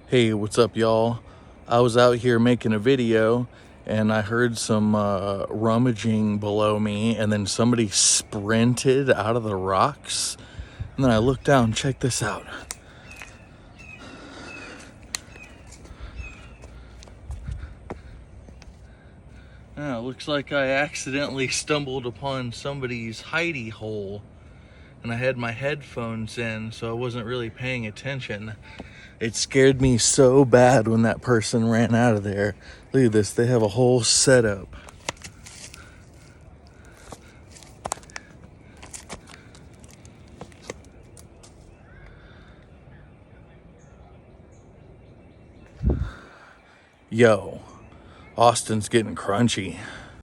Hey, what's up, y'all? I was out here making a video and I heard some rummaging below me, and then somebody sprinted out of the rocks. And then I looked down, check this out. It looks like I accidentally stumbled upon somebody's hidey hole, and I had my headphones in, so I wasn't really paying attention. It scared me so bad when that person ran out of there. Look at this, they have a whole setup. Yo, Austin's getting crunchy.